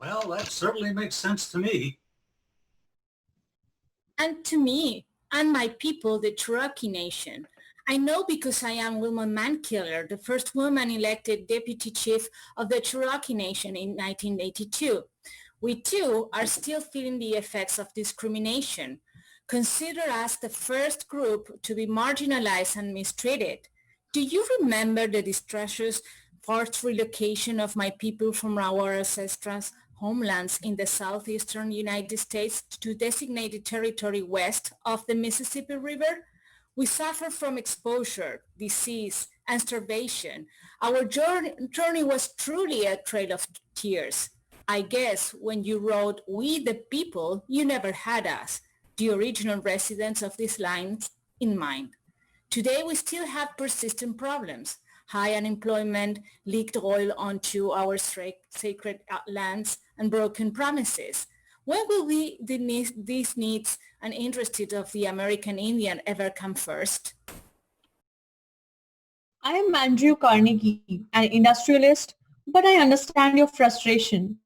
Well, that certainly makes sense to me. And to me and my people, the Cherokee Nation. I know because I am Wilma Mankiller, the first woman elected deputy chief of the Cherokee Nation in 1982. We too are still feeling the effects of discrimination. Consider us the first group to be marginalized and mistreated. Do you remember the disastrous forced relocation of my people from our ancestors' homelands in the southeastern United States to designated territory west of the Mississippi River? We suffer from exposure, disease, and starvation. Our journey was truly a trail of tears. I guess when you wrote "We the People," you never had us, the original residents of these lands, in mind. Today, we still have persistent problems: high unemployment, leaked oil onto our sacred lands, and broken promises. When will these needs and interests of the American Indian ever come first? I am Andrew Carnegie, an industrialist, but I understand your frustration.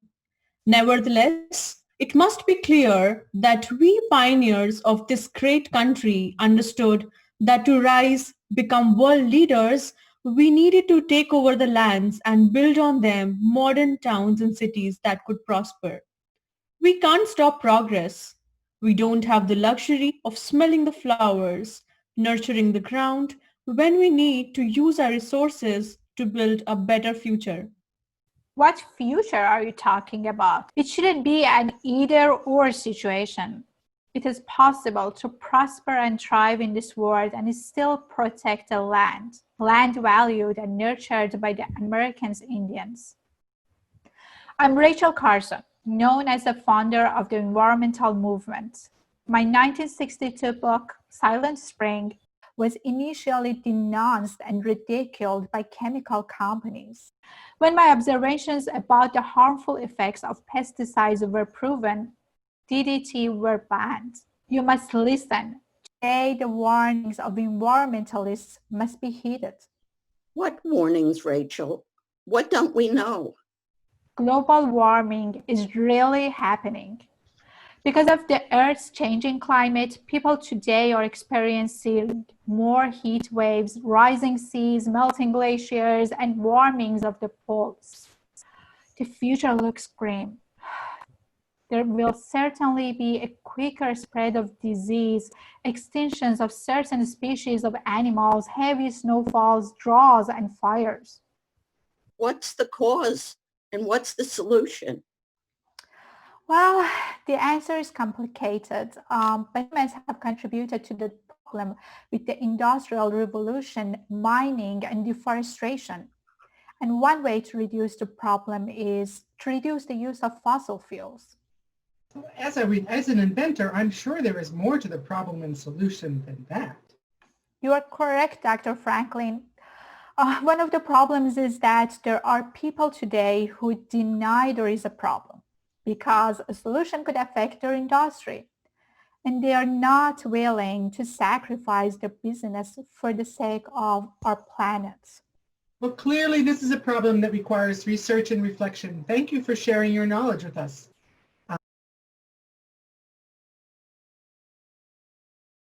Nevertheless, it must be clear that we pioneers of this great country understood that to rise, become world leaders, we needed to take over the lands and build on them modern towns and cities that could prosper. We can't stop progress. We don't have the luxury of smelling the flowers, nurturing the ground, when we need to use our resources to build a better future. What future are you talking about? It shouldn't be an either-or situation. It is possible to prosper and thrive in this world and still protect the land valued and nurtured by the American Indians. I'm Rachel Carson, known as the founder of the environmental movement. My 1962 book, Silent Spring, was initially denounced and ridiculed by chemical companies. When my observations about the harmful effects of pesticides were proven, DDT were banned. You must listen. Today, the warnings of environmentalists must be heeded. What warnings, Rachel? What don't we know? Global warming is really happening. Because of the Earth's changing climate, people today are experiencing more heat waves, rising seas, melting glaciers, and warmings of the poles. The future looks grim. There will certainly be a quicker spread of disease, extinctions of certain species of animals, heavy snowfalls, droughts, and fires. What's the cause and what's the solution? Well, the answer is complicated, but humans have contributed to the problem with the Industrial Revolution, mining, and deforestation. And one way to reduce the problem is to reduce the use of fossil fuels. As an inventor, I'm sure there is more to the problem and solution than that. You are correct, Dr. Franklin. One of the problems is that there are people today who deny there is a problem because a solution could affect their industry. And they are not willing to sacrifice their business for the sake of our planet. Well, clearly this is a problem that requires research and reflection. Thank you for sharing your knowledge with us.